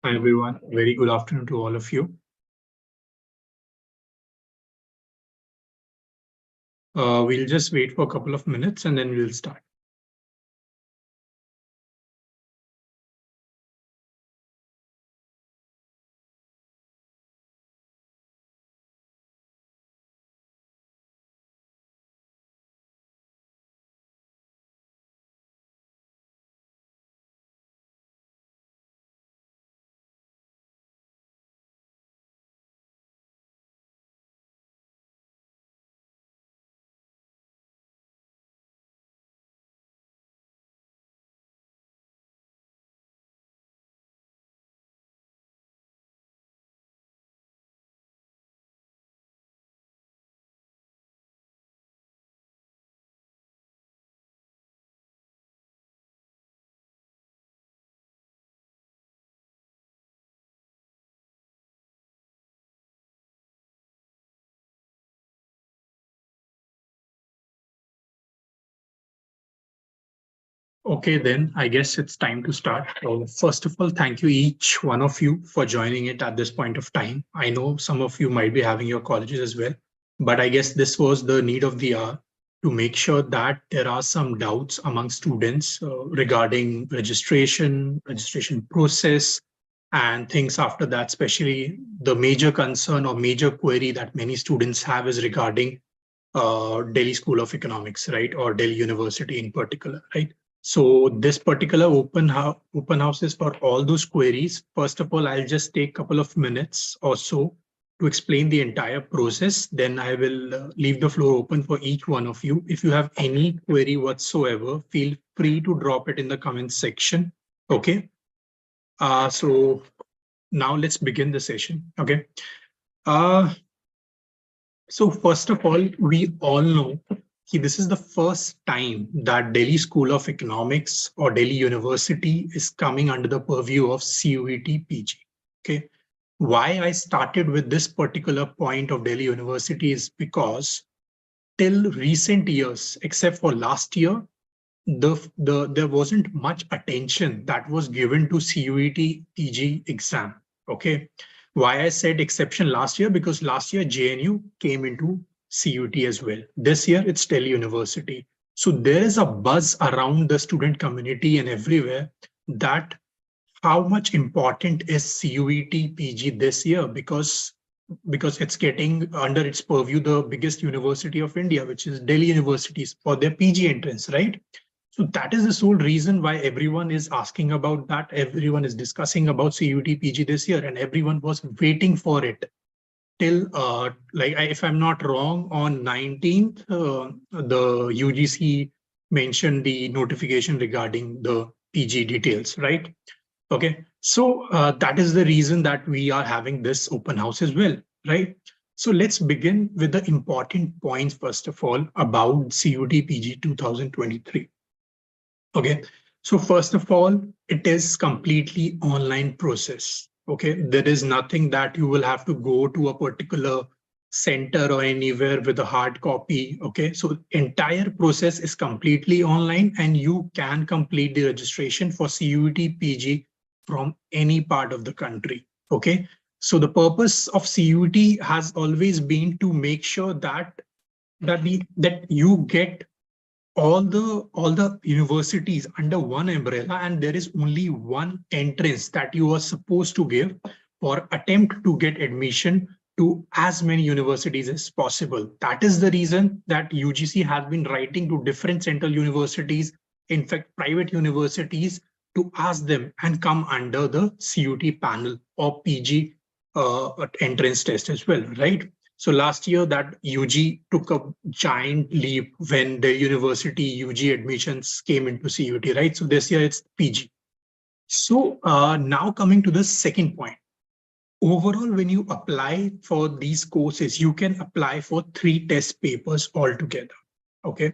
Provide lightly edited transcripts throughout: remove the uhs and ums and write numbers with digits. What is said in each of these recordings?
Hi everyone, very good afternoon to all of you. We'll just wait for a couple of minutes and then we'll start. Okay, then I guess it's time to start. First of all, thank you each one of you for joining it at this point of time. I know some of you might be having your colleges as well, but I guess this was the need of the hour to make sure that there are some doubts among students regarding registration process, and things after that, especially the major concern or major query that many students have is regarding Delhi School of Economics, right? Or Delhi University in particular, right? So this particular open house is for all those queries. First of all, I'll just take a couple of minutes or so to explain the entire process. Then I will leave the floor open for each one of you. If you have any query whatsoever, feel free to drop it in the comments section. Okay. So now let's begin the session. Okay. So first of all, we all know this is the first time that Delhi School of Economics or Delhi University is coming under the purview of CUET PG. Okay. Why I started with this particular point of Delhi University is because till recent years, except for last year, there wasn't much attention that was given to CUET PG exam. Okay. Why I said exception last year, because last year JNU came into CUET as well. This year it's Delhi University. So there is a buzz around the student community and everywhere that how much important is CUET PG this year, because it's getting under its purview the biggest university of India, which is Delhi Universities, for their PG entrance, right? So that is the sole reason why everyone is asking about that. Everyone is discussing about CUET PG this year, and everyone was waiting for it till, if I'm not wrong, on 19th, the UGC mentioned the notification regarding the PG details, right? Okay, so that is the reason that we are having this open house as well, right? So let's begin with the important points, first of all, about CUET PG 2023. Okay, so first of all, it is completely online process. Okay, there is nothing that you will have to go to a particular center or anywhere with a hard copy. Okay, so entire process is completely online and you can complete the registration for CUET PG from any part of the country. Okay, so the purpose of CUET has always been to make sure that that you get all the universities under one umbrella, and there is only one entrance that you are supposed to give for attempt to get admission to as many universities as possible. That is the reason that UGC has been writing to different central universities, in fact private universities, to ask them and come under the CUET panel or PG entrance test as well, right? So last year that UG took a giant leap when the university UG admissions came into CUET, right? So this year it's PG. So now coming to the second point. Overall, when you apply for these courses, you can apply for 3 test papers altogether. Okay.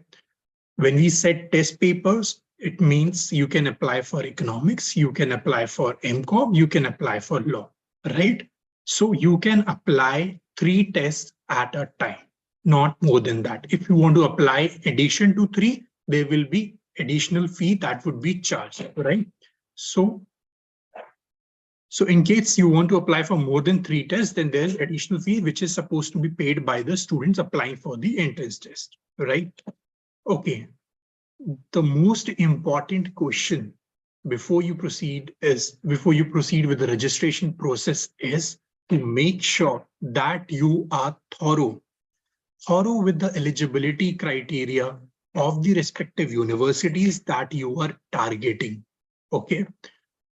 When we said test papers, it means you can apply for economics, you can apply for MCOM, you can apply for law, right? So you can apply 3 tests at a time, not more than that. If you want to apply addition to 3, there will be additional fee that would be charged, right? So So in case you want to apply for more than 3 tests, then there's additional fee, which is supposed to be paid by the students applying for the entrance test, right? Okay. The most important question before you proceed with the registration process is to make sure that you are thorough with the eligibility criteria of the respective universities that you are targeting. Okay.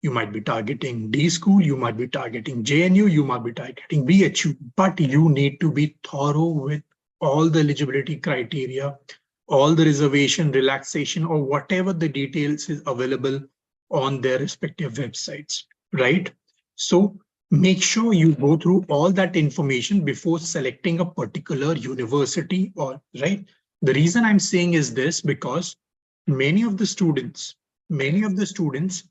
You might be targeting D school, you might be targeting JNU, you might be targeting BHU, but you need to be thorough with all the eligibility criteria, all the reservation, relaxation, or whatever the details is available on their respective websites, right? So make sure you go through all that information before selecting a particular university, or right. The reason I'm saying is this because many of the students, many of the students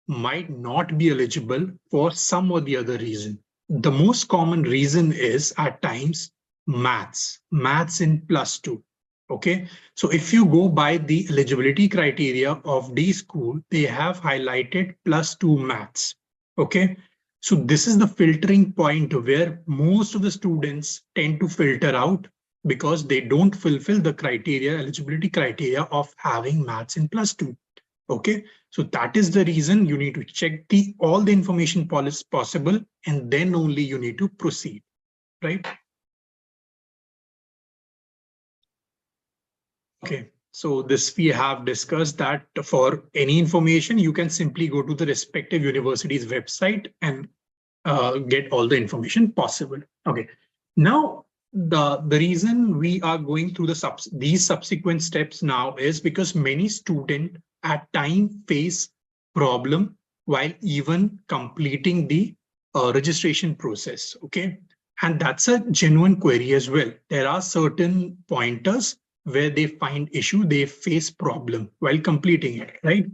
might not be eligible for some or the other reason. The most common reason is at times maths in +2. Okay, so if you go by the eligibility criteria of D school, they have highlighted +2 maths. Okay, so this is the filtering point where most of the students tend to filter out because they don't fulfill the criteria, eligibility criteria of having maths in +2. Okay, so that is the reason you need to check all the information possible, and then only you need to proceed, right? Okay, so this we have discussed that for any information, you can simply go to the respective university's website and get all the information possible. Okay, now the reason we are going through these subsequent steps now is because many students at time face problem while even completing the registration process. Okay, and that's a genuine query as well. There are certain pointers where they find issue, they face problem while completing it, right?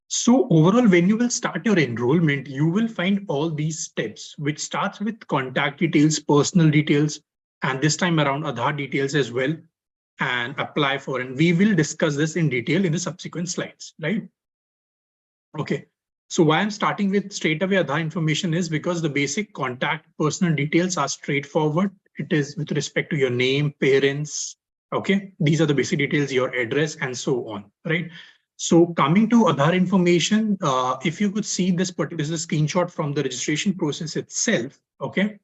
So overall, when you will start your enrollment, you will find all these steps, which starts with contact details, personal details, and this time around Aadhaar details as well, and apply for. And we will discuss this in detail in the subsequent slides, right? Okay. So why I'm starting with straight away Aadhaar information is because the basic contact personal details are straightforward. It is with respect to your name, parents. Okay. These are the basic details, your address, and so on, right? So coming to Aadhaar information, if you could see this is a screenshot from the registration process itself. Okay.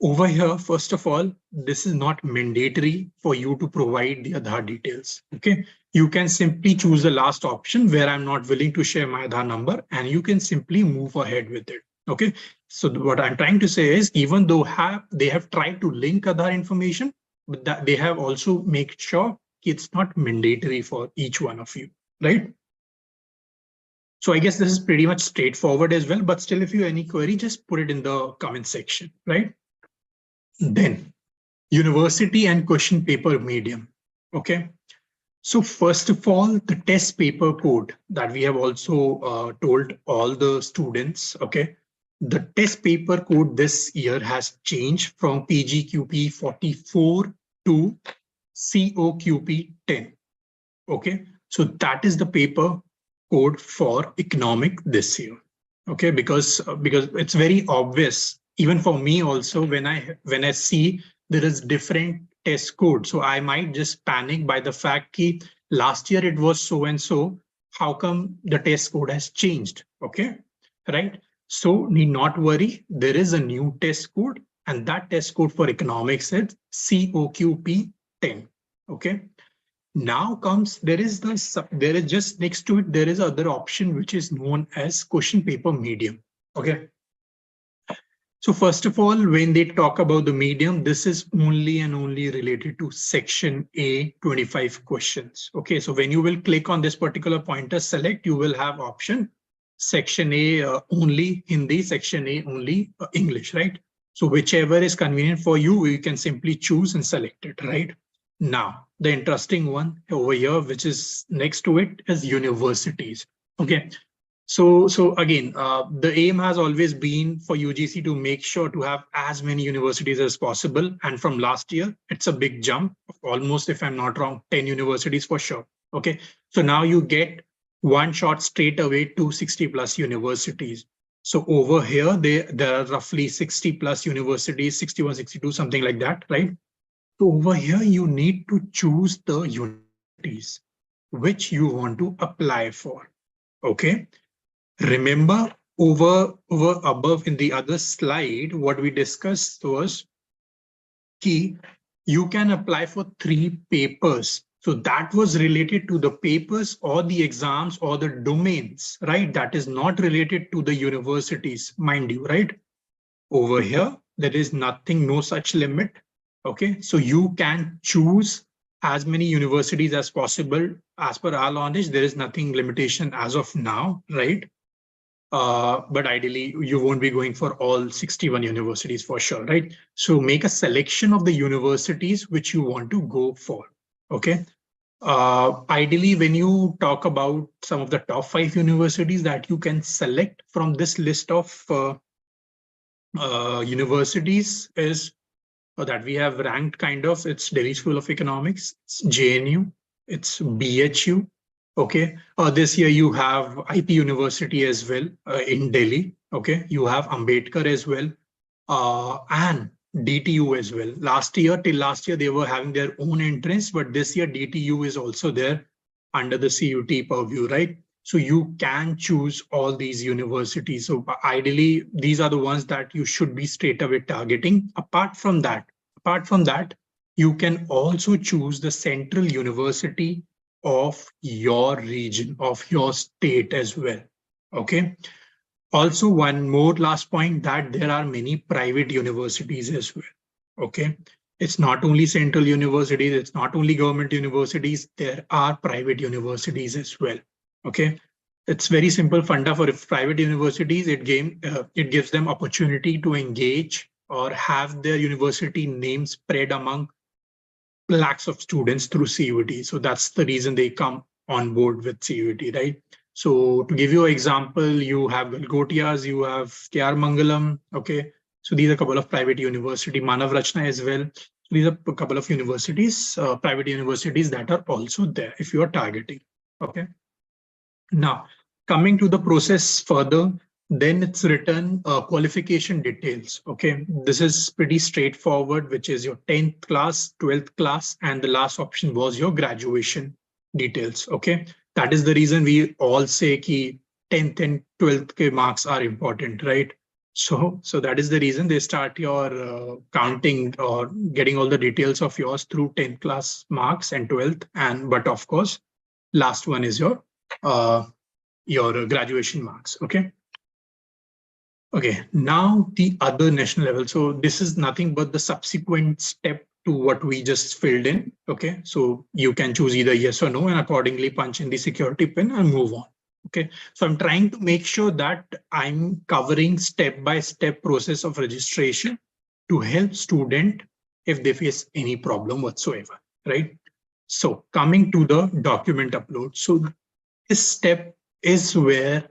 Over here, first of all, this is not mandatory for you to provide the Aadhaar details. Okay, you can simply choose the last option where I'm not willing to share my Aadhaar number, and you can simply move ahead with it. Okay, so what I'm trying to say is, even though they have tried to link Aadhaar information, but that they have also made sure it's not mandatory for each one of you, right? So I guess this is pretty much straightforward as well, but still, if you have any query, just put it in the comment section, right? Then university and question paper medium. Okay. So first of all, the test paper code that we have also told all the students. Okay. The test paper code this year has changed from PGQP 44 to COQP 10. Okay. So that is the paper code for economic this year. Okay, because it's very obvious even for me also when I see there is different test code, so I might just panic by the fact that last year it was so and so, how come the test code has changed? Okay, right? So need not worry, there is a new test code, and that test code for economics is COQP 10. Okay, now comes there is just next to it there is other option which is known as question paper medium. Okay, so first of all, when they talk about the medium, this is only and only related to section A 25 questions. Okay, so when you will click on this particular pointer select, you will have option section A only Hindi, section A only English, right? So whichever is convenient for you, you can simply choose and select it, right? Now, the interesting one over here, which is next to it, is universities. Okay, so again, the aim has always been for UGC to make sure to have as many universities as possible. And from last year, it's a big jump, almost, if I'm not wrong, 10 universities for sure. Okay, so now you get one shot straight away 260 plus universities. So over here, there are roughly 60 plus universities, 61, 62, something like that, right? So over here, you need to choose the universities which you want to apply for. Okay. Remember over above in the other slide, what we discussed was key. You can apply for 3 papers. So that was related to the papers or the exams or the domains, right? That is not related to the universities, mind you, right? Over here, there is nothing, no such limit. Okay, so you can choose as many universities as possible. As per our knowledge, there is nothing limitation as of now, right? But ideally, you won't be going for all 61 universities for sure, right? So make a selection of the universities which you want to go for, okay? Ideally, when you talk about some of the top 5 universities that you can select from this list of universities is that we have ranked kind of, it's Delhi School of Economics, it's JNU, it's BHU. Okay. This year you have IP University as well in Delhi. Okay. You have Ambedkar as well and DTU as well. Till last year, they were having their own entrance, but this year DTU is also there under the CUT purview, right? So you can choose all these universities. So ideally, these are the ones that you should be straight away targeting. Apart from that, you can also choose the central university of your region, of your state as well. Okay. Also, one more last point, that there are many private universities as well. Okay. It's not only central universities, it's not only government universities, there are private universities as well. Okay. It's very simple funda for private universities. It gives them opportunity to engage or have their university name spread among lakhs of students through CUET. So that's the reason they come on board with CUET, right? So to give you an example, you have Galgotias, you have KR Mangalam, okay? So these are a couple of private universities, Manav Rachna as well. These are a couple of universities, private universities that are also there if you are targeting, okay? Now, coming to the process further, then it's written qualification details. Okay, this is pretty straightforward, which is your 10th class, 12th class, and the last option was your graduation details. Okay, that is the reason we all say ki 10th and 12th ke marks are important, right? So that is the reason they start your counting or getting all the details of yours through 10th class marks and 12th, and but of course, last one is uh, your graduation marks. Okay. Okay, now the other national level. So this is nothing but the subsequent step to what we just filled in. Okay, so you can choose either yes or no and accordingly punch in the security pin and move on. Okay, so I'm trying to make sure that I'm covering step-by-step process of registration to help student if they face any problem whatsoever, right? So coming to the document upload. So this step is where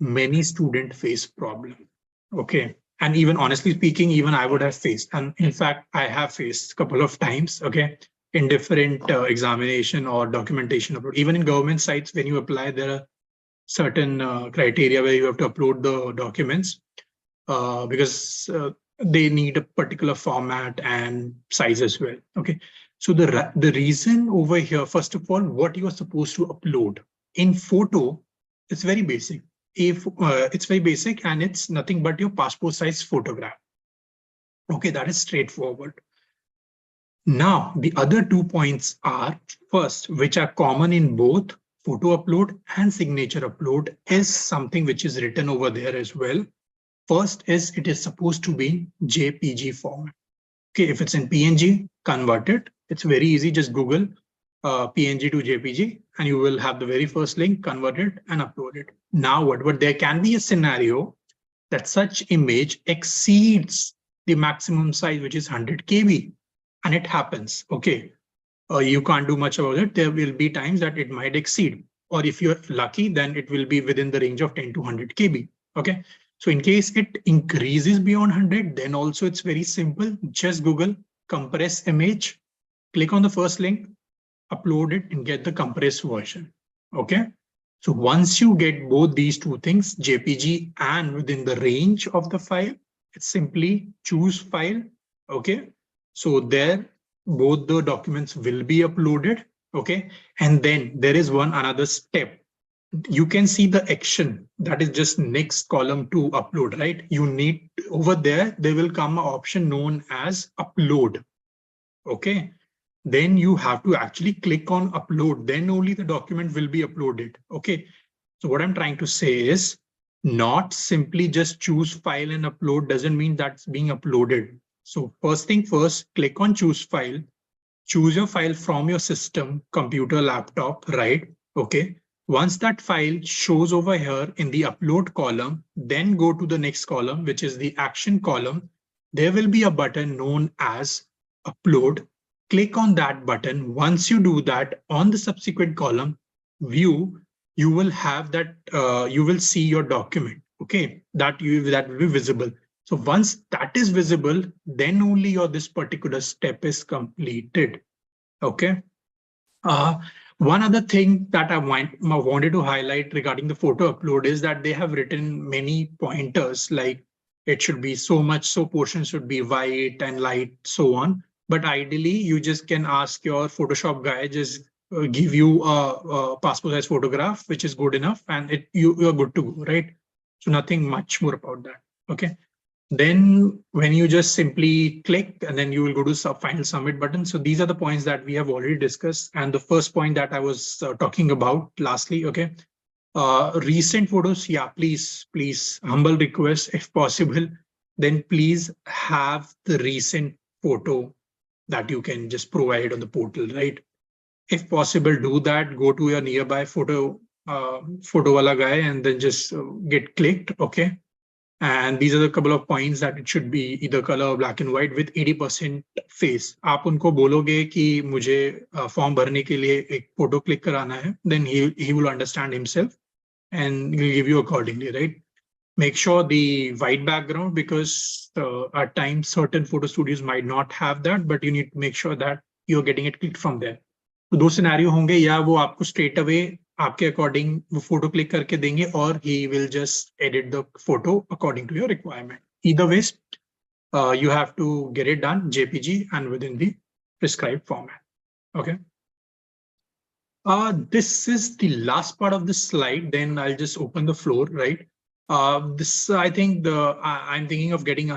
many students face problem. Okay. And even honestly speaking, even I would have faced, and in fact, I have faced a couple of times, okay, in different examination or documentation upload. Even in government sites, when you apply, there are certain criteria where you have to upload the documents because they need a particular format and size as well. Okay. So the reason over here, first of all, what you are supposed to upload in photo, it's very basic. If it's very basic and it's nothing but your passport size photograph. Okay, that is straightforward. Now, the other 2 points are first, which are common in both photo upload and signature upload, is something which is written over there as well. First is it is supposed to be JPG format. Okay, if it's in PNG, convert it. It's very easy. Just Google PNG to JPG, and you will have the very first link, convert it and upload it. Now what? But there can be a scenario that such image exceeds the maximum size, which is 100 KB, and it happens. Okay, you can't do much about it. There will be times that it might exceed, or if you're lucky, then it will be within the range of 10 to 100 KB. Okay, so in case it increases beyond 100, then also it's very simple. Just Google compress image, click on the first link, upload it and get the compressed version. Okay. So once you get both these two things, JPG and within the range of the file, it's simply choose file. Okay. So there, both the documents will be uploaded. Okay. And then there is one another step. You can see the action that is just next column to upload, right? You need over there, there will come an option known as upload. Okay. Then you have to actually click on upload. Then only the document will be uploaded. Okay. So what I'm trying to say is not simply just choose file and upload doesn't mean that's being uploaded. So first thing first, click on choose file, choose your file from your system, computer, laptop, right? Okay. Once that file shows over here in the upload column, then go to the next column, which is the action column. There will be a button known as upload. Click on that button. Once you do that, on the subsequent column, view, you will have that, you will see your document, okay, that will be visible. So once that is visible, then only your this particular step is completed. Okay. Uh, One other thing that I wanted to highlight regarding the photo upload is that they have written many pointers, like it should be so much, so portion should be white and light, so on. But ideally, you just can ask your Photoshop guy, just give you a passport size photograph, which is good enough, and you're good to go, right? So nothing much more about that. Okay. Then when you just simply click and then you will go to final submit button. So these are the points that we have already discussed. And the first point that I was talking about lastly, okay. Recent photos, yeah, please, humble request if possible, then please have the recent photo that you can just provide on the portal, right? If possible, do that, go to your nearby photo wala guy and then just get clicked, okay? And these are the couple of points that it should be either color black and white with 80% face. आप उनको बोलोगे कि मुझे form भरने के लिए एक photo click कराना है, then he will understand himself and he'll give you accordingly, right? Make sure the white background, because at times certain photo studios might not have that, but you need to make sure that you're getting it clicked from there. तो दो scenario होंगे, या वो आपको straight away आपके according वो photo click करके देंगे, और he will just edit the photo according to your requirement. Either way, you have to get it done JPG and within the prescribed format. Okay. This is the last part of this slide. Then I'll just open the floor, right? This I think I'm thinking of taking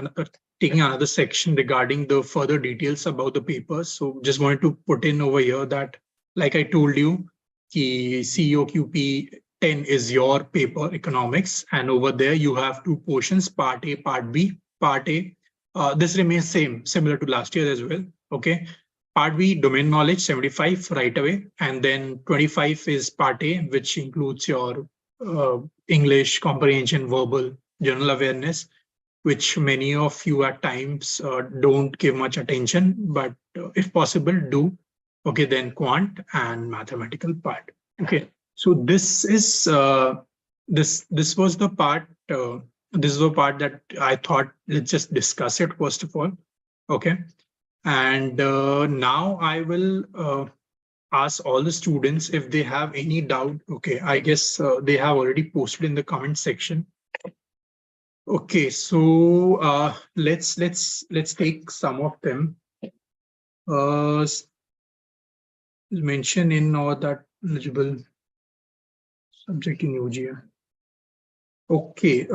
another section regarding the further details about the papers. So just wanted to put in over here that, like I told you, COQP 10 is your paper economics, and over there you have two portions, part A, part B. Part A, this remains similar to last year as well. Okay. Part B, domain knowledge, 75 right away. And then 25 is part A, which includes your English comprehension, verbal, general awareness, which many of you at times don't give much attention, but if possible, do. Okay, then quant and mathematical part. Okay, so this is this was the part. This is the part that I thought let's just discuss it first of all. Okay. And now I will ask all the students if they have any doubt. Okay, I guess they have already posted in the comment section. Okay, so let's take some of them. Mention in or that eligible subject in UGA. Okay.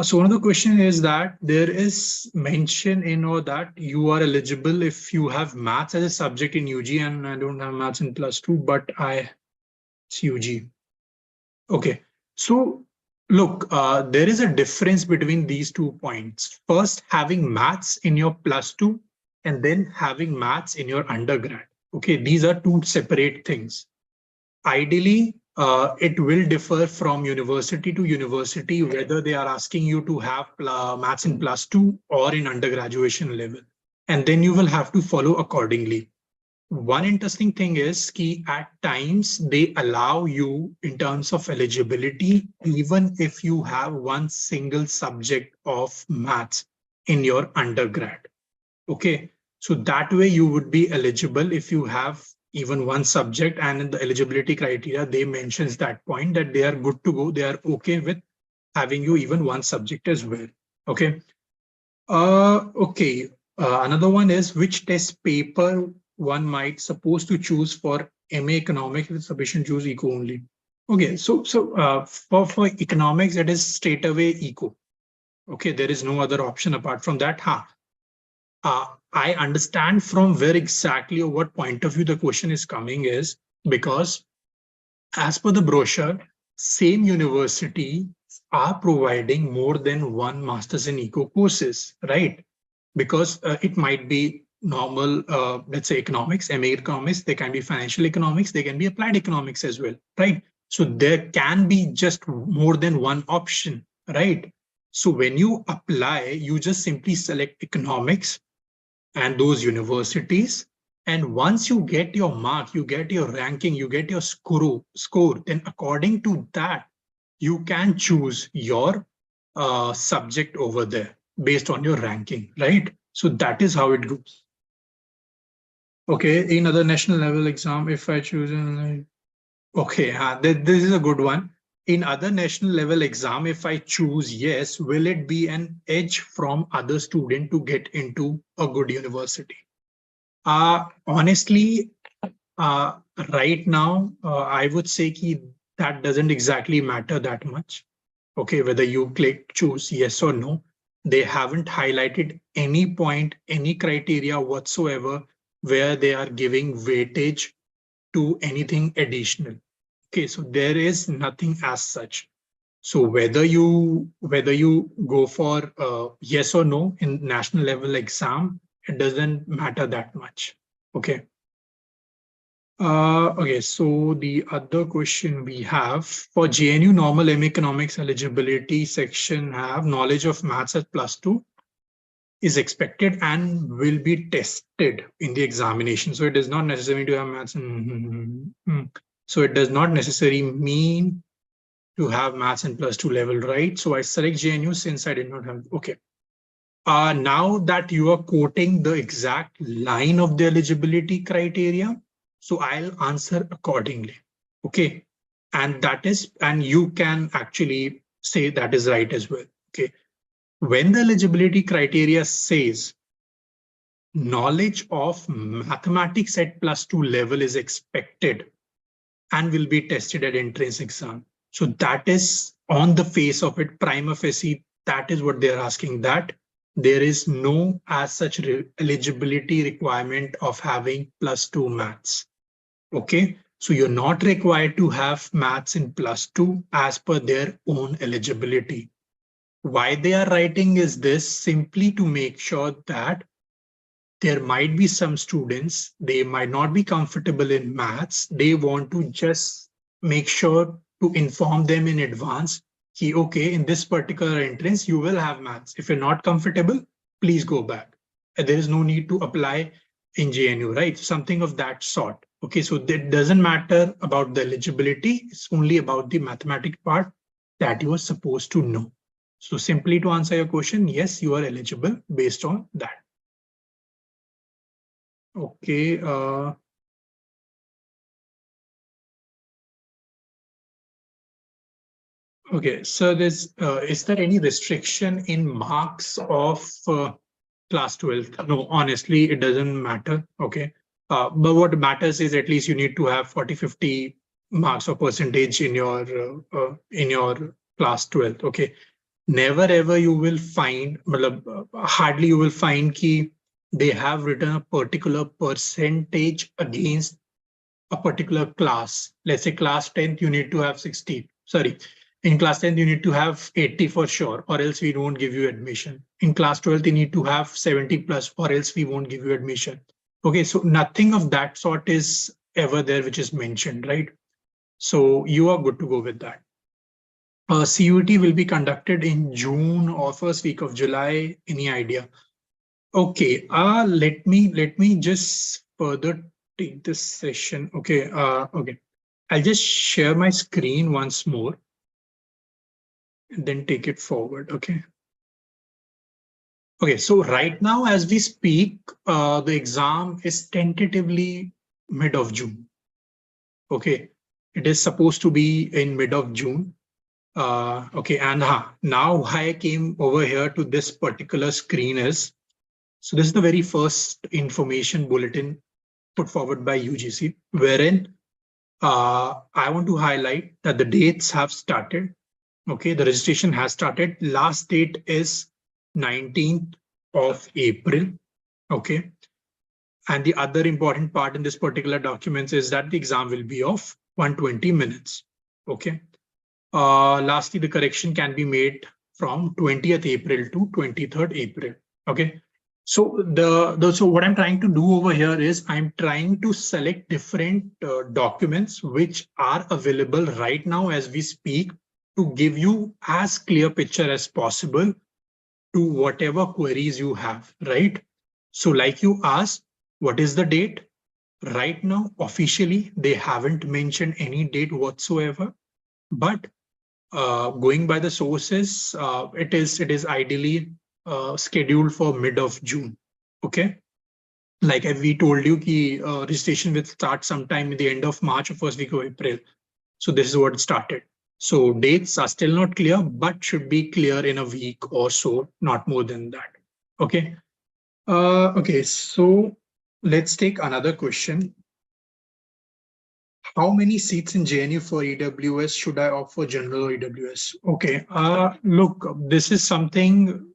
So one of the question is that there is mention in or that you are eligible if you have maths as a subject in UG, and I don't have maths in +2, but it's UG. Okay, so look, there is a difference between these 2 points. First, having maths in your +2 and then having maths in your undergrad. Okay, these are two separate things. Ideally, it will differ from university to university, whether they are asking you to have maths in +2 or in undergraduation level. And then you will have to follow accordingly. One interesting thing is that at times they allow you in terms of eligibility, even if you have one single subject of maths in your undergrad. Okay, so that way you would be eligible if you have even one subject, and in the eligibility criteria, they mentions that point that they are good to go. They are okay with having you even one subject as well. Okay. Okay. Another one is which test paper one might supposed to choose for MA Economics with sufficient choose eco only. Okay, for economics, it is straight away eco. Okay, there is no other option apart from that. I understand from where exactly or what point of view the question is coming is because as per the brochure, same university are providing more than one masters in eco courses, right? Because it might be normal, let's say economics, MA economics, they can be financial economics, they can be applied economics as well, right? So there can be just more than one option, right? So when you apply, you just simply select economics and those universities. And once you get your mark, you get your ranking, you get your score, then according to that, you can choose your subject over there based on your ranking, right? So that is how it goes. Okay, in other national level exam, if I choose, okay, this is a good one. In other national level exam, if I choose yes, will it be an edge from other student to get into a good university? Honestly, uh, right now, I would say that doesn't exactly matter that much. Okay, whether you click choose yes or no, they haven't highlighted any point, any criteria whatsoever where they are giving weightage to anything additional. Okay, so there is nothing as such. So whether you go for yes or no in national level exam, it doesn't matter that much. Okay. Okay, so the other question we have for JNU normal M economics eligibility section have knowledge of maths at +2 is expected and will be tested in the examination. So it does not necessarily to have maths. So it does not necessarily mean to have maths in +2 level, right? So I select JNU since I did not have. Okay. Now that you are quoting the exact line of the eligibility criteria, so I'll answer accordingly. Okay. And you can actually say that is right as well. Okay. When the eligibility criteria says knowledge of mathematics at +2 level is expected and will be tested at entrance exam. So that is on the face of it, prima facie, that is what they're asking, that there is no as such eligibility requirement of having +2 maths. Okay, so you're not required to have maths in +2 as per their own eligibility. Why they are writing is this simply to make sure that there might be some students, they might not be comfortable in maths. They want to just make sure to inform them in advance. Okay, in this particular entrance, you will have maths. If you're not comfortable, please go back. And there is no need to apply in JNU, right? Something of that sort. Okay, so that doesn't matter about the eligibility. It's only about the mathematics part that you are supposed to know. So simply to answer your question, yes, you are eligible based on that. Okay. Okay. So is there any restriction in marks of class 12th? No, honestly, it doesn't matter. Okay. But what matters is at least you need to have 40, 50 marks or percentage in your class 12th. Okay. Never ever you will find, hardly you will find कि they have written a particular percentage against a particular class. Let's say class 10th, you need to have 60. Sorry, in class 10th, you need to have 80 for sure, or else we won't give you admission. In class 12th, you need to have 70 plus, or else we won't give you admission. Okay, so nothing of that sort is ever there, which is mentioned, right? So you are good to go with that. CUET will be conducted in June or first week of July. Any idea? Okay, let me just further take this session. Okay, okay. I'll just share my screen once more and then take it forward. Okay. Okay, so right now as we speak, the exam is tentatively mid of June. Okay, it is supposed to be in mid of June. Okay, and now why I came over here to this particular screen is, so this is the very first information bulletin put forward by UGC, wherein I want to highlight that the dates have started. Okay, the registration has started. Last date is 19th of April. Okay, and the other important part in this particular document is that the exam will be of 120 minutes. Okay. Lastly, the correction can be made from 20th April to 23rd April. Okay. So so what I'm trying to do over here is I'm trying to select different documents which are available right now as we speak to give you as clear picture as possible to whatever queries you have, right? So like you asked, what is the date? Right now, officially, they haven't mentioned any date whatsoever, but going by the sources, it is ideally scheduled for mid of June. Okay, like we told you, registration will start sometime in the end of March or first week of April. So this is what started. So dates are still not clear, but should be clear in a week or so, not more than that. Okay. Okay, so let's take another question. How many seats in JNU for EWS should I opt for general or EWS? Okay, look, this is something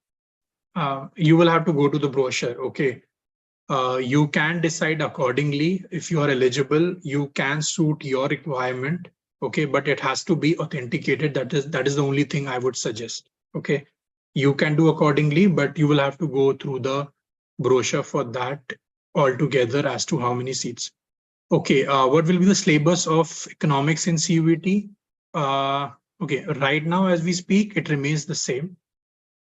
you will have to go to the brochure. Okay, you can decide accordingly. If you are eligible, you can suit your requirement. Okay, but it has to be authenticated. That is the only thing I would suggest. Okay, you can do accordingly, but you will have to go through the brochure for that altogether as to how many seats. Okay, what will be the syllabus of economics in CUET? Okay, right now as we speak, it remains the same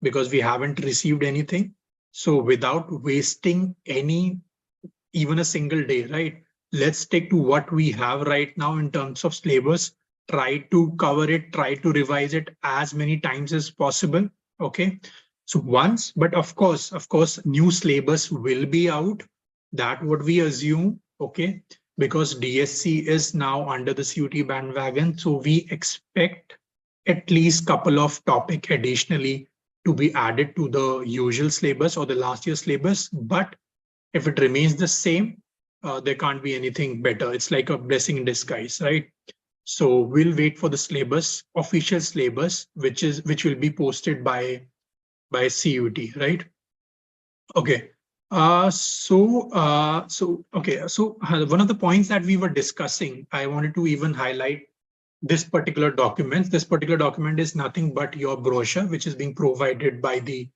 because we haven't received anything. So without wasting even a single day, right? Let's stick to what we have right now in terms of syllabus. Try to cover it, try to revise it as many times as possible. Okay. So once, but of course, new syllabus will be out. That would we assume. Okay. Because DSC is now under the CUET bandwagon. So we expect at least couple of topic additionally to be added to the usual syllabus or the last year's syllabus. But if it remains the same, there can't be anything better. It's like a blessing in disguise, right? So we'll wait for the syllabus, official syllabus, which will be posted by CUET, right? Okay. So one of the points that we were discussing, I wanted to even highlight this particular document. This particular document is nothing but your brochure, which is being provided by the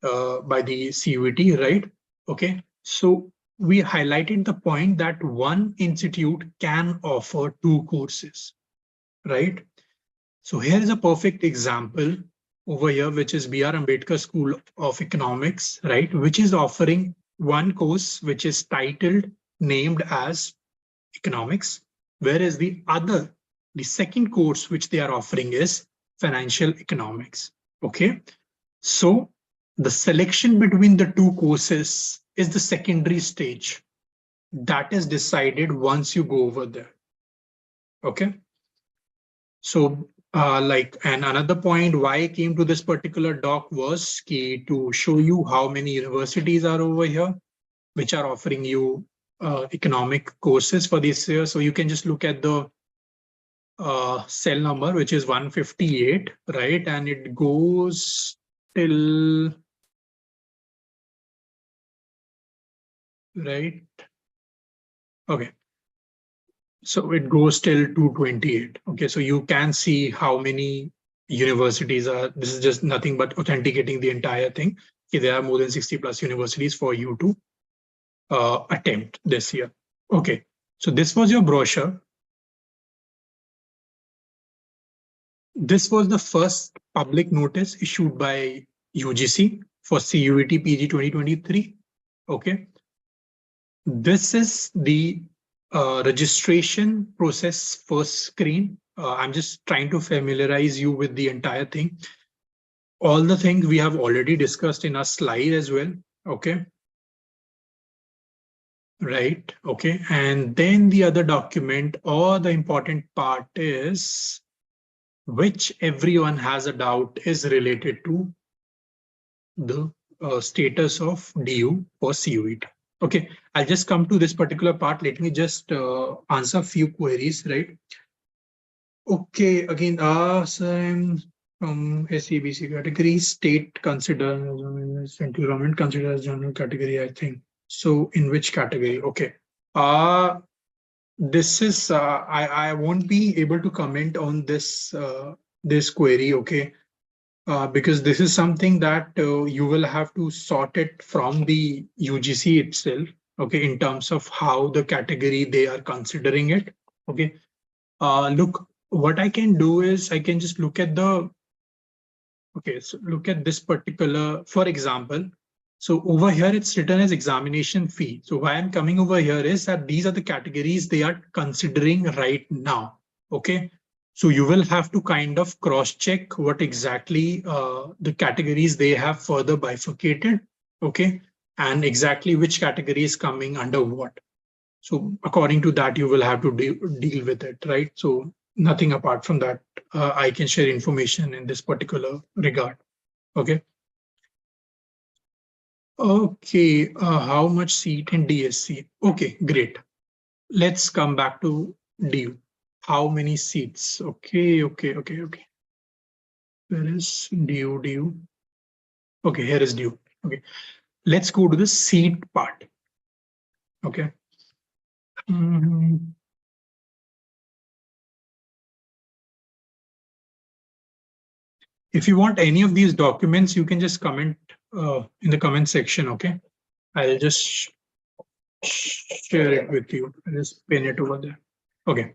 CUET, right? Okay. So we highlighted the point that one institute can offer two courses, right? So here is a perfect example over here, which is B.R. Ambedkar School of Economics, right? Which is offering one course, which is named as Economics, whereas the second course, which they are offering is Financial Economics. Okay. So the selection between the two courses is the secondary stage that is decided once you go over there. Okay. So and another point why I came to this particular doc was key to show you how many universities are over here, which are offering you economic courses for this year. So you can just look at the cell number, which is 158, right? And it goes till, right? Okay. So it goes till 228. Okay, so you can see how many universities are. This is just nothing but authenticating the entire thing. Okay, there are more than 60 plus universities for you to attempt this year. Okay, so this was your brochure. This was the first public notice issued by UGC for CUET PG 2023. Okay, this is the registration process first screen. I'm just trying to familiarize you with the entire thing. All the things we have already discussed in our slide as well. Okay. right? Okay. And then the other document or the important part is which everyone has a doubt is related to the status of DU for CUET. Okay, I'll just come to this particular part. Let me just answer a few queries, right? Okay, again, some from SEBC category, state consider, central government consider as general category, I think. So in which category? Okay. Uh, this is, I won't be able to comment on this query, okay? Because this is something that you will have to sort it from the UGC itself, okay, in terms of how the category they are considering it. Okay, look, what I can do is I can just look at the, okay, so look at this particular, for example. So over here, it's written as examination fee. So why I'm coming over here is that these are the categories they are considering right now. Okay. So you will have to kind of cross check what exactly the categories they have further bifurcated. Okay. And exactly which category is coming under what. So according to that, you will have to deal with it, right? So nothing apart from that, I can share information in this particular regard. Okay. Okay. How much seat in DSC? Okay, great. Let's come back to DU. How many seats? Okay, okay. Where is DU? Okay, here is DU. Okay, let's go to the seat part. Okay. Mhm. If you want any of these documents, you can just comment in the comment section. Okay, I'll just share it with you. I'll just pin it over there. Okay,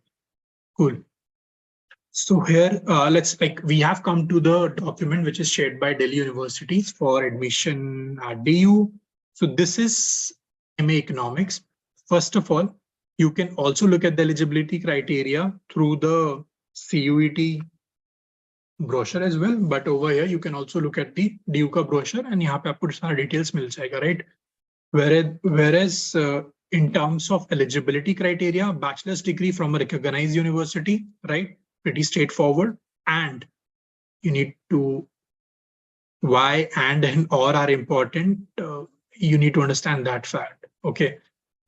cool. So here, we have come to the document which is shared by Delhi University for admission at DU. So this is MA Economics. First of all, you can also look at the eligibility criteria through the CUET brochure as well. But over here, you can also look at the DU ka brochure and यहाँ पे आपको सारा details मिल जाएगा, right? Whereas in terms of eligibility criteria, bachelor's degree from a recognized university, right? Pretty straightforward. And you need to, why and or are important. You need to understand that fact. Okay.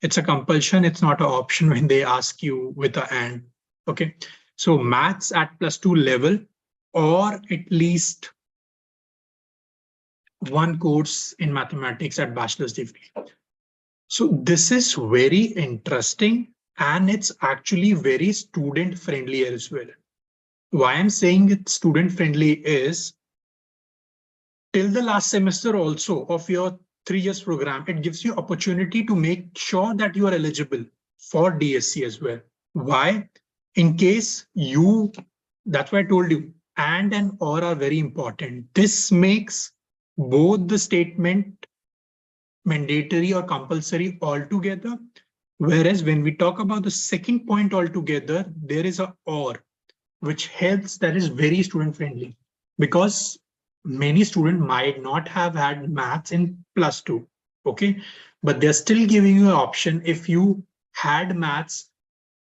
It's a compulsion. It's not an option when they ask you with a and. Okay. So maths at +2 level, or at least one course in mathematics at bachelor's degree. So this is very interesting and it's actually very student friendly as well. Why I'm saying it's student friendly is till the last semester also of your 3 years program, it gives you opportunity to make sure that you are eligible for DSC as well. Why? In case you, that's why I told you, and or are very important. This makes both the statement mandatory or compulsory altogether. Whereas when we talk about the second point altogether, there is a or, which helps, that is very student friendly, because many students might not have had maths in +2. Okay. But they're still giving you an option. If you had maths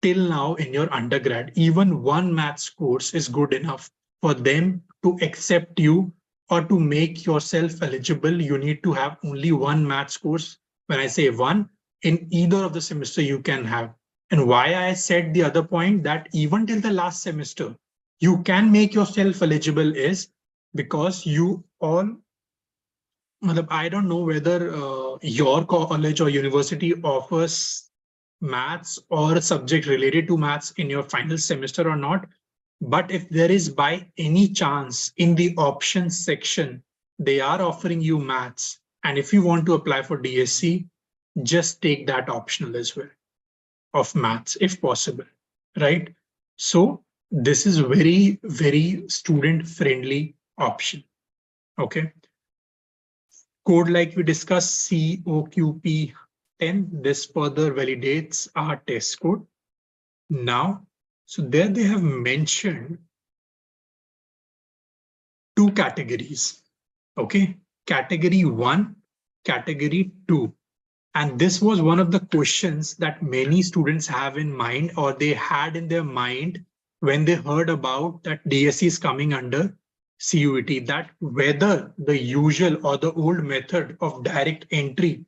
till now in your undergrad, even one maths course is good enough for them to accept you or to make yourself eligible. You need to have only one maths course. When I say one, in either of the semester you can have. And why I said the other point that even till the last semester, you can make yourself eligible is because you all, I don't know whether your college or university offers maths or a subject related to maths in your final semester or not. But if there is by any chance in the options section, they are offering you maths. And if you want to apply for DSC, just take that optional as well of maths if possible, right? So this is very student friendly option. Okay. Code like we discussed, COQP10, this further validates our test code. Now, so there they have mentioned two categories. Okay, category 1, category 2. And this was one of the questions that many students have in mind, or they had in their mind when they heard about that DSE is coming under CUET, that whether the usual or the old method of direct entry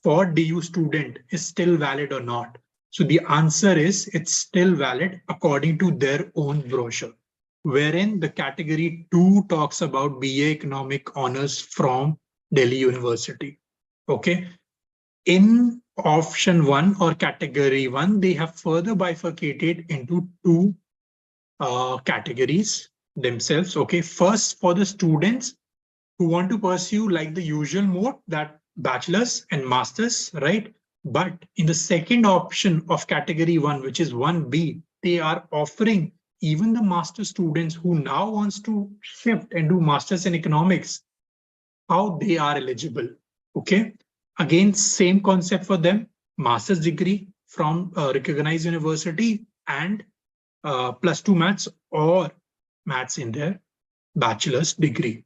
for DU student is still valid or not. So the answer is it's still valid according to their own brochure, wherein the category 2 talks about BA Economic Honors from Delhi University. Okay. In option 1 or category 1, they have further bifurcated into two categories themselves. Okay. First, for the students who want to pursue like the usual mode, that bachelor's and master's, right? But in the second option of category 1, which is 1B, they are offering even the master students who now wants to shift and do masters in economics, how they are eligible. Okay. Again, same concept for them, master's degree from a recognized university and +2 maths or maths in their bachelor's degree.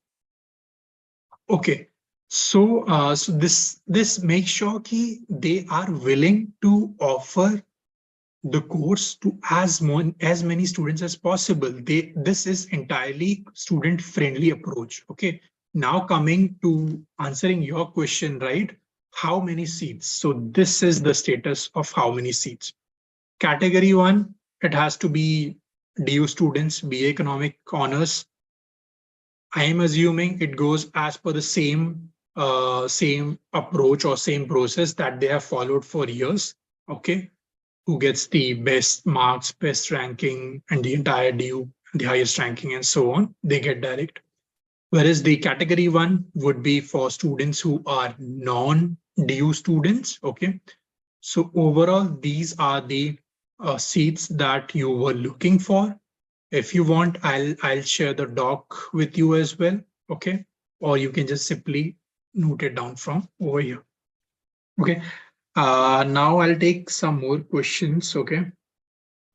Okay, so this makes sure that they are willing to offer the course to as many students as possible. This is entirely student friendly approach. Okay, now coming to answering your question, right? How many seats? So this is the status of how many seats. Category 1, it has to be DU students, BA Economic Honors. I am assuming it goes as per the same approach or same process that they have followed for years. Okay, who gets the best marks, best ranking, and the entire DU, the highest ranking, and so on, they get direct. Whereas the category 1 would be for students who are non-DU students. Okay, so overall, these are the seats that you were looking for. If you want, I'll share the doc with you as well. Okay, or you can just simply note it down from over here. Okay, now I'll take some more questions. Okay,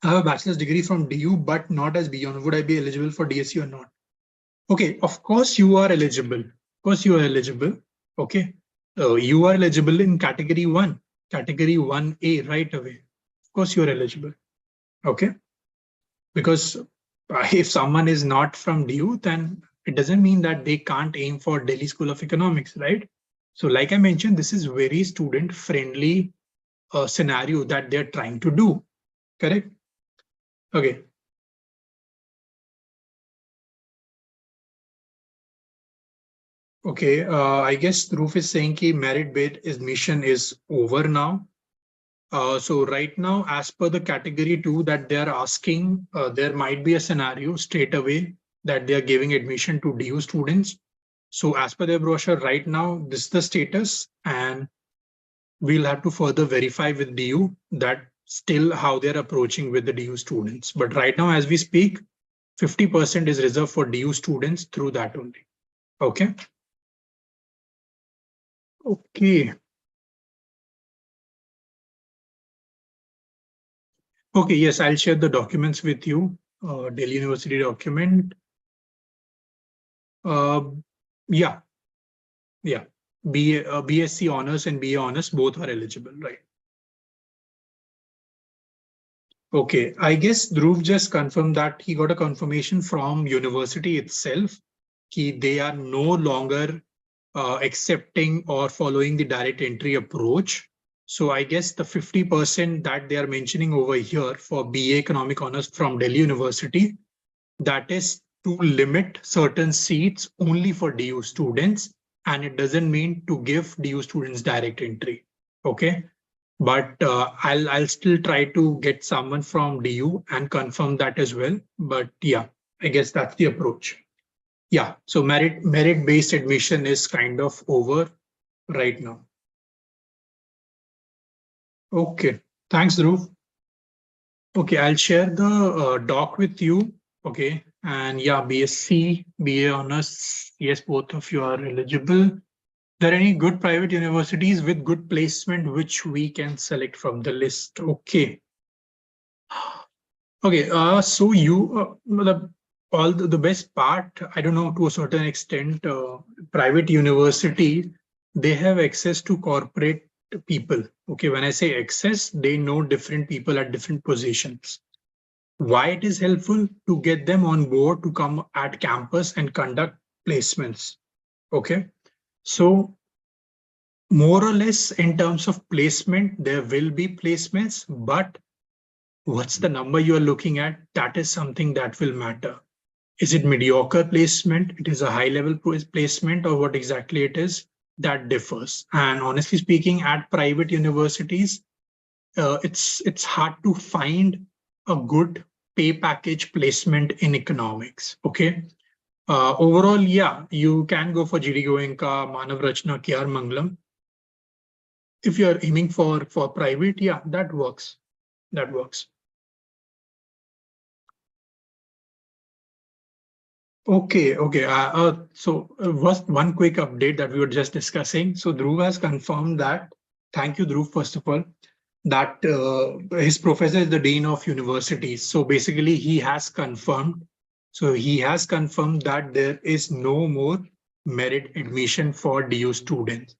I have a bachelor's degree from DU, but not as B1. Would I be eligible for DSE or not? Okay, of course you are eligible. Of course you are eligible. Okay, you are eligible in category 1, category 1A right away. Of course you are eligible. Okay, because if someone is not from DU, then it doesn't mean that they can't aim for Delhi School of Economics, right? So like I mentioned, this is very student friendly scenario that they're trying to do, correct? Okay. Okay, I guess Dhruv is saying that merit-based admission is over now. So right now, as per the category 2 that they're asking, there might be a scenario straight away that they are giving admission to DU students. So as per their brochure right now, this is the status, and we'll have to further verify with DU that still how they're approaching with the DU students. But right now, as we speak, 50% is reserved for DU students through that only. Okay. Okay. Okay, yes, I'll share the documents with you. Delhi University document. Yeah. BSc honors and BA honors both are eligible, right? Okay, I guess Dhruv just confirmed that he got a confirmation from university itself that they are no longer accepting or following the direct entry approach. So I guess the 50% that they are mentioning over here for BA Economic Honors from Delhi University, that is to limit certain seats only for DU students, and it doesn't mean to give DU students direct entry. Okay, but I'll still try to get someone from DU and confirm that as well. But yeah, I guess that's the approach. Yeah, so merit-based admission is kind of over right now. Okay, thanks, Dhruv. Okay, I'll share the doc with you. Okay, and yeah, BSc, BA honors, yes, both of you are eligible. There are any good private universities with good placement which we can select from the list? Okay. Okay, so you the best part, I don't know, to a certain extent, private university, they have access to corporate people. Okay, when I say access, they know different people at different positions. Why it is helpful? To get them on board to come at campus and conduct placements. Okay, so more or less in terms of placement, there will be placements, but what's the number you are looking at? That is something that will matter. Is it mediocre placement? It is a high level placement, or what exactly it is? That differs. And honestly speaking, at private universities, it's hard to find a good pay package placement in economics. Okay. Overall, yeah, you can go for GD Goenka, Manav Rachna, KR Mangalam. If you're aiming for private, yeah, that works. That works. Okay, okay. Was one quick update that we were just discussing. So Dhruv has confirmed that. Thank you, Dhruv, first of all, that his professor is the dean of universities. So basically, he has confirmed. So he has confirmed that there is no more merit admission for DU students.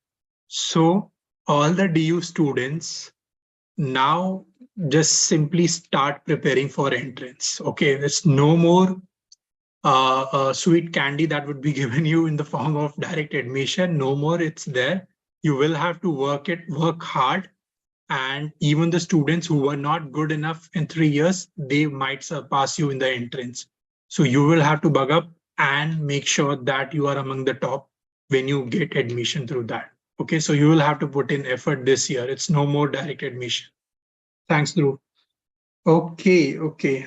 So all the DU students now just simply start preparing for entrance. Okay, there's no more sweet candy that would be given you in the form of direct admission. No more, it's there. You will have to work hard. And even the students who were not good enough in 3 years, they might surpass you in the entrance. So you will have to bug up and make sure that you are among the top when you get admission through that. Okay, so you will have to put in effort this year. It's no more direct admission. Thanks, Dhruv. Okay, okay.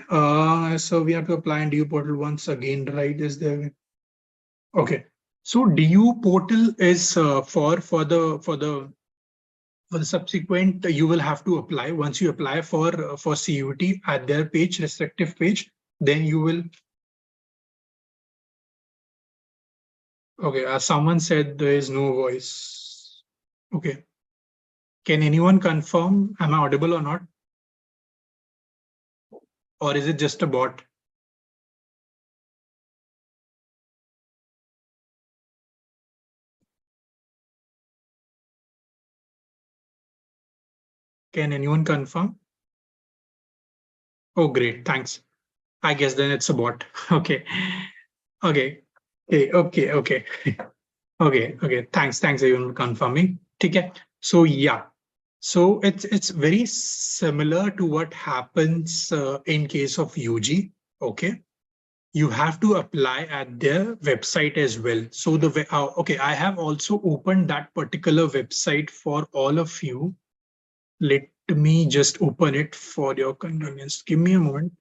So we have to apply in DU portal once again, right? Is there? Okay. So DU portal is for the subsequent. You will have to apply once you apply for CUT at their page, respective page. Then you will. Okay. Someone said there is no voice. Okay. Can anyone confirm? Am I audible or not? Or is it just a bot? Can anyone confirm? Oh, great. Thanks. I guess then it's a bot. Okay. Okay. Okay. Okay. Thanks everyone for confirming. Okay. So yeah. So it's very similar to what happens in case of UG. Okay. You have to apply at their website as well. So okay, I have also opened that particular website for all of you. Let me just open it for your convenience. Give me a moment.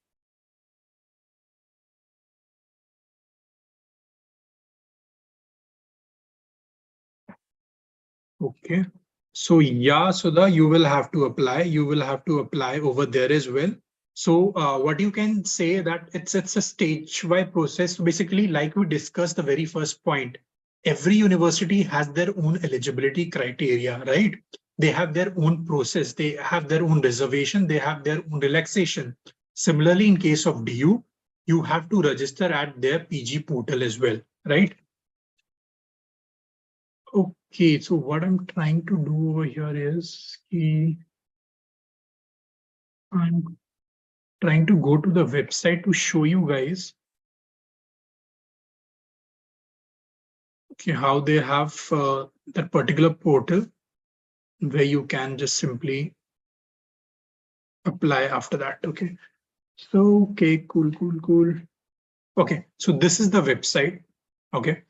Okay. So yeah, Sudha, you will have to apply. You will have to apply over there as well. So what you can say that it's a stage-wise process. So basically, like we discussed the very first point, every university has their own eligibility criteria, right? They have their own process. They have their own reservation. They have their own relaxation. Similarly, in case of DU, you have to register at their PG portal as well, right? Okay, so what I'm trying to do over here is I'm trying to go to the website to show you guys okay, how they have that particular portal where you can just simply apply after that. Okay, so okay, cool. Okay, so this is the website. Okay,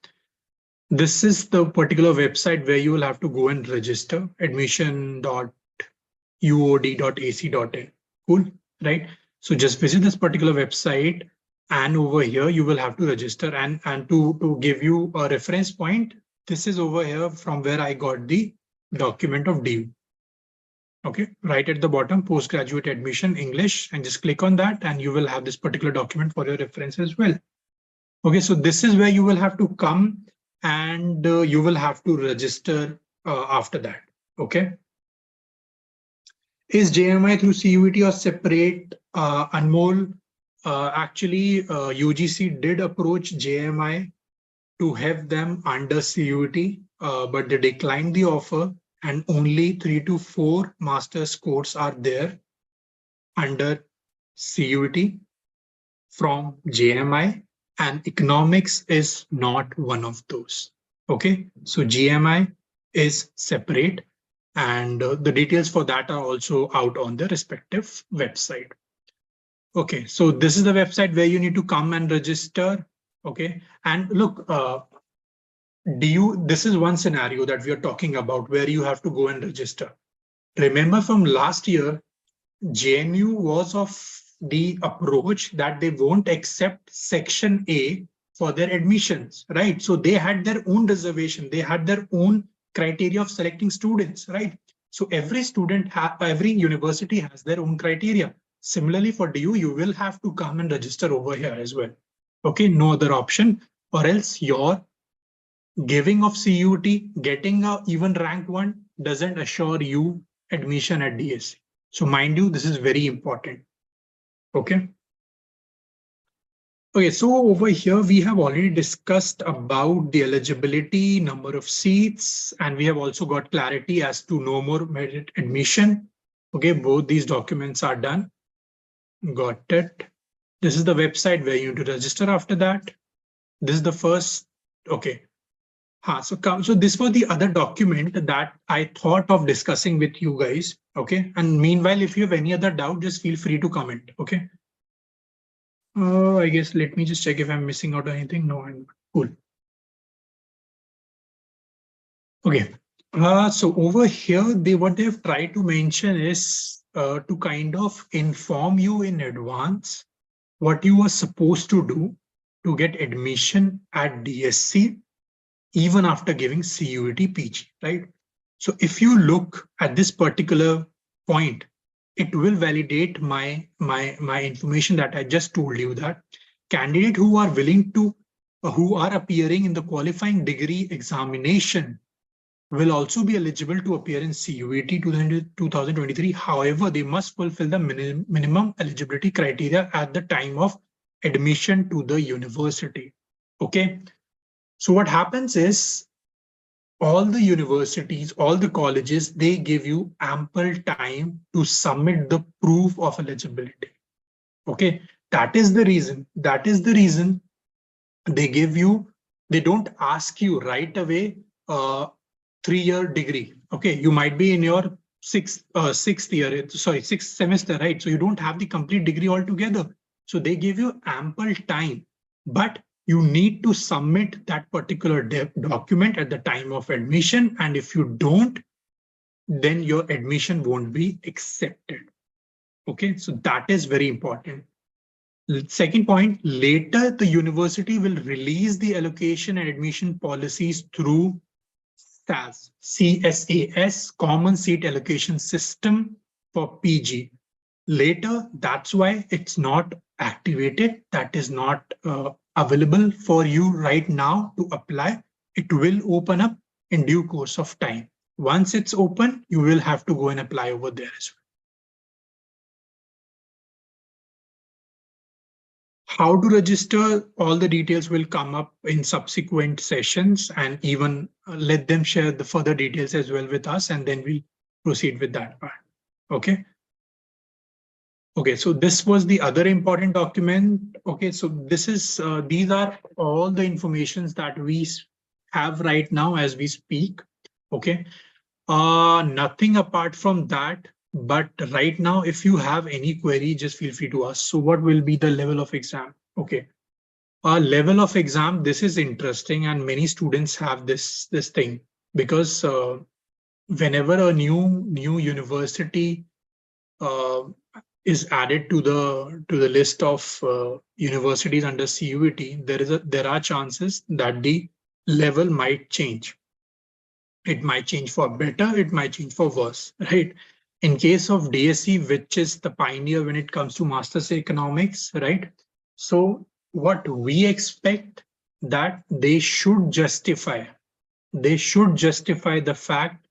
this is the particular website where you will have to go and register admission.uod.ac.in. Cool, right? So just visit this particular website, and over here you will have to register. And to give you a reference point, this is over here from where I got the document of DU. Okay, right at the bottom, postgraduate admission English, and just click on that, and you will have this particular document for your reference as well. Okay, so this is where you will have to come, and you will have to register after that. Okay. Is JMI through CUET or separate? Anmol, actually, UGC did approach JMI to have them under CUET, but they declined the offer. and only 3 to 4 master's courses are there under CUET from JMI, and economics is not one of those. Okay, so GMI is separate, and the details for that are also out on the respective website. Okay, so this is the website where you need to come and register. Okay, and look, this is one scenario that we are talking about where you have to go and register. Remember from last year, JNU was of the approach that they won't accept Section A for their admissions, right? So they had their own reservation, they had their own criteria of selecting students, right? So every every university has their own criteria. Similarly for DU, you will have to come and register over here as well. Okay, no other option, or else your giving of CUET, getting a even rank 1 doesn't assure you admission at DSE. So mind you, this is very important. Okay. Okay, so over here we have already discussed about the eligibility, number of seats, and we have also got clarity as to no more merit admission. Okay, both these documents are done. Got it. This is the website where you need to register after that. This is the first. Okay. So this was the other document that I thought of discussing with you guys. Okay. And meanwhile, if you have any other doubt, just feel free to comment. Okay. I guess let me just check if I'm missing out on anything. No, I'm cool. Okay. So over here, what they've tried to mention is to kind of inform you in advance what you are supposed to do to get admission at DSC even after giving CUET PG, right? So if you look at this particular point, it will validate my information that I just told you, that candidates who are willing to, who are appearing in the qualifying degree examination will also be eligible to appear in CUET 2023. However, they must fulfill the minimum eligibility criteria at the time of admission to the university. Okay. So what happens is all the universities, all the colleges, they give you ample time to submit the proof of eligibility. Okay, that is the reason. That is the reason they give you, they don't ask you right away 3-year degree. Okay, you might be in your sixth semester, right? So you don't have the complete degree altogether. So they give you ample time, but you need to submit that particular document at the time of admission. And if you don't, then your admission won't be accepted. Okay, so that is very important. Second point, later the university will release the allocation and admission policies through CSAS, Common Seat Allocation System for PG. Later, that's why it's not activated. That is not available for you right now to apply. It will open up in due course of time. Once it's open, you will have to go and apply over there as well. How to register, all the details will come up in subsequent sessions, and even let them share the further details as well with us, and then we'll proceed with that part. Okay. Okay, so this was the other important document. Okay, so this is these are all the informations that we have right now as we speak. Okay, nothing apart from that. But right now, if you have any query, just feel free to ask. So what will be the level of exam? Okay, level of exam. This is interesting, and many students have this thing because whenever a new university is added to the list of universities under CUET, there are chances that the level might change. It might change for better, it might change for worse, right? In case of DSE, which is the pioneer when it comes to Masters Economics, right? So what we expect that they should justify the fact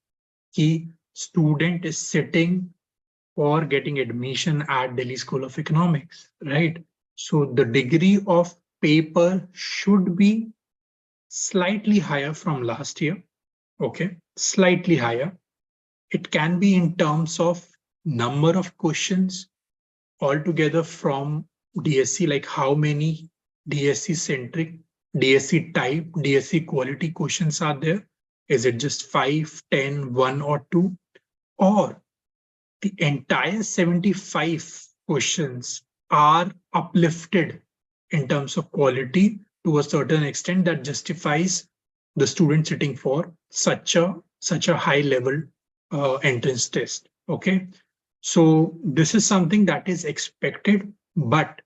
that student is sitting for getting admission at Delhi School of Economics, right? So the degree of paper should be slightly higher from last year, okay? Slightly higher. It can be in terms of number of questions altogether from DSE, like how many DSE centric, DSE type, DSE quality questions are there? Is it just 5, 10, 1 or 2? Or the entire 75 questions are uplifted in terms of quality to a certain extent that justifies the student sitting for such a high level entrance test. Okay, so this is something that is expected. But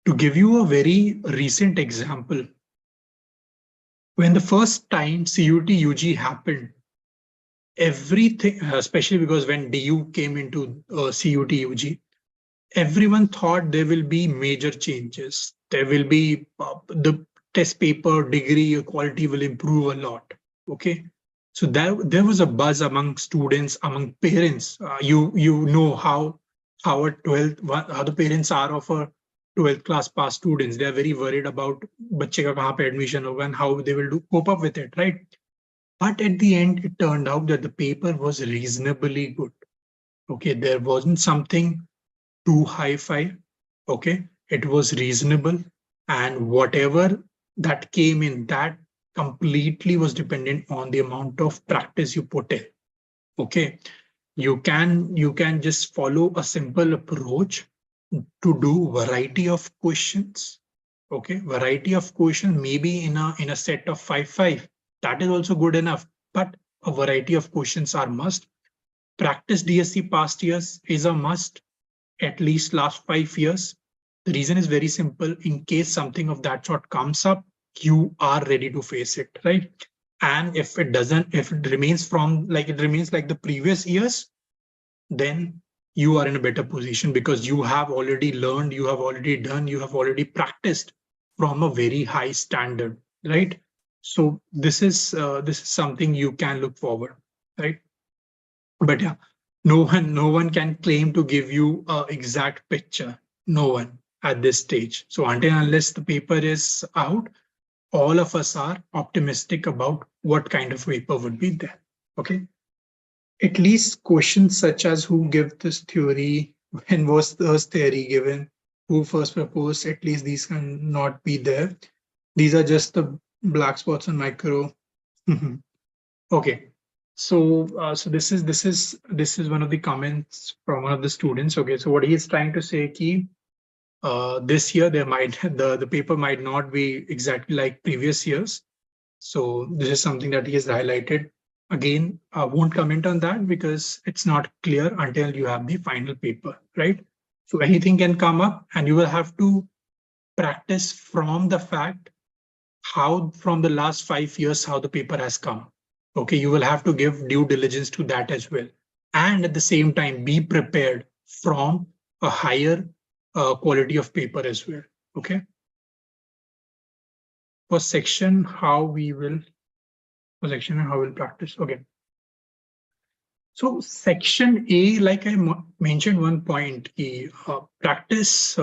to give you a very recent example, when the first time CUT UG happened, everything, especially because when DU came into CUT UG, everyone thought there will be major changes. There will be the test paper degree quality will improve a lot. Okay, so there was a buzz among students, among parents. You know how a 12th how the parents are of a 12th class pass students. They are very worried about बच्चे का कहाँ पे admission होगा and how they will do cope up with it, right? But at the end, it turned out that the paper was reasonably good. Okay, there wasn't something too hi-fi. Okay, it was reasonable, and whatever that came in, that completely was dependent on the amount of practice you put in. Okay, you can just follow a simple approach to do variety of questions. Okay, variety of questions, maybe in a set of 5 that is also good enough, but a variety of questions are must. Practice DSC past years is a must, at least last 5 years. The reason is very simple. In case something of that sort comes up, you are ready to face it, right? And if it doesn't, if it remains like the previous years, then you are in a better position because you have already learned, you have already done, you have already practiced from a very high standard, right? So this is something you can look forward, right? But yeah, no one can claim to give you a exact picture. No one at this stage. So until unless the paper is out, all of us are optimistic about what kind of paper would be there. Okay. At least questions such as who gave this theory, when was this theory given, who first proposed, at least these can not be there. These are just the black spots on micro. Okay. So this is one of the comments from one of the students. Okay, so what he is trying to say key this year there might the paper might not be exactly like previous years. So this is something that he has highlighted. Again, I won't comment on that because it's not clear until you have the final paper, right? So anything can come up and you will have to practice from the fact how from the last 5 years how the paper has come. Okay, you will have to give due diligence to that as well, and at the same time be prepared from a higher quality of paper as well. Okay, for section how we will practice. Okay, so section A, like I mentioned one point, practice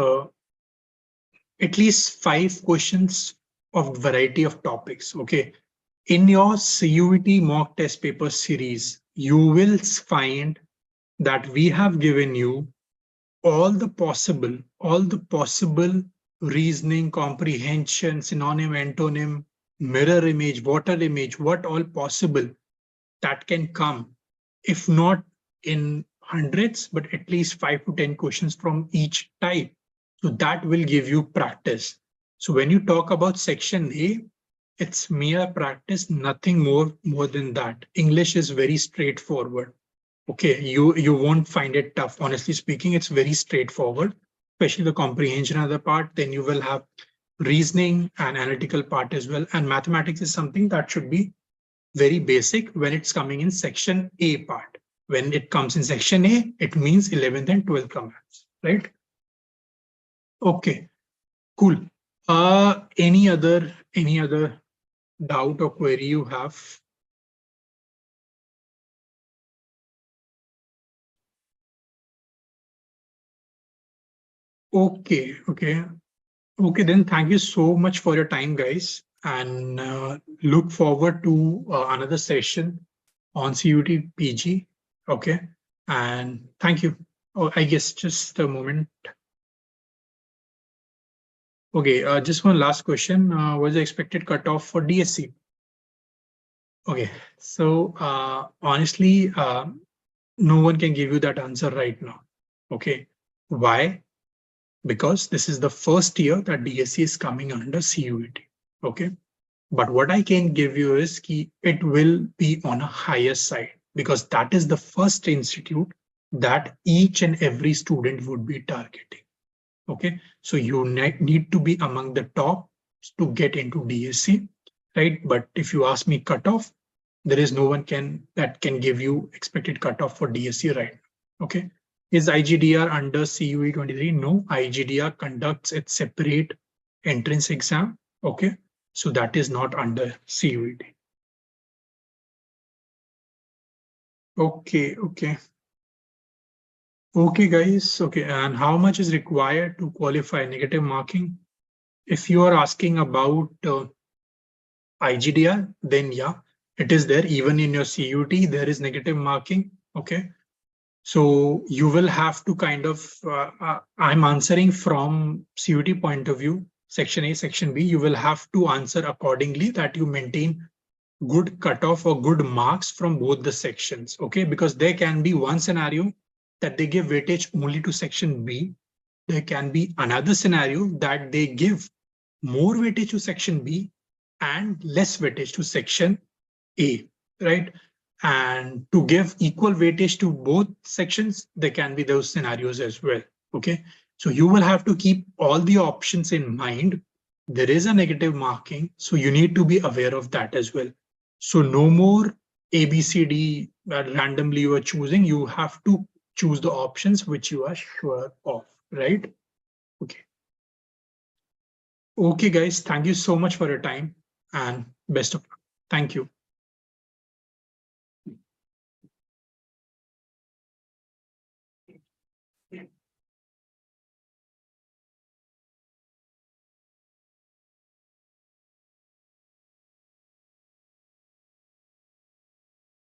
at least 5 questions of variety of topics. Okay, in your CUET mock test paper series, you will find that we have given you all the possible reasoning, comprehension, synonym, antonym, mirror image, water image, what all possible that can come, if not in hundreds, but at least 5 to 10 questions from each type. So that will give you practice. So when you talk about section A, it's mere practice, nothing more than that. English is very straightforward. Okay, you won't find it tough. Honestly speaking, it's very straightforward, especially the comprehension other part. Then you will have reasoning and analytical part as well. And mathematics is something that should be very basic when it's coming in section A part. When it comes in section A, it means 11th and 12th commands, right? Okay, cool. Any other doubt or query you have? Okay, then thank you so much for your time, guys, and look forward to another session on CUT PG. Okay, and thank you. Oh, I guess just a moment. Okay, just one last question. What's the expected cutoff for DSE? Okay, so honestly, no one can give you that answer right now. Okay, why? Because this is the first year that DSE is coming under CUET. Okay, but what I can give you is it will be on a higher side because that is the first institute that each and every student would be targeting. Okay, so you need to be among the top to get into DSE, right? But if you ask me cutoff, there is no one that can give you expected cutoff for DSE right now. Okay, is IGDR under CUE 23? No, IGDR conducts its separate entrance exam. Okay, so that is not under CUET. Okay. Okay, guys. Okay, and how much is required to qualify negative marking? If you are asking about IGDR, then yeah, it is there. Even in your CUT, there is negative marking. Okay, so you will have to kind of, I'm answering from CUT point of view, section A, section B, you will have to answer accordingly that you maintain good cutoff or good marks from both the sections. Okay, because there can be one scenario that they give weightage only to section B. There can be another scenario that they give more weightage to section B and less weightage to section A, right? And to give equal weightage to both sections, there can be those scenarios as well. Okay, so you will have to keep all the options in mind. There is a negative marking, so you need to be aware of that as well. So no more A, B, C, D that randomly you are choosing. You have to choose the options which you are sure of, right? Okay. Okay, guys, thank you so much for your time and best of luck. Thank you.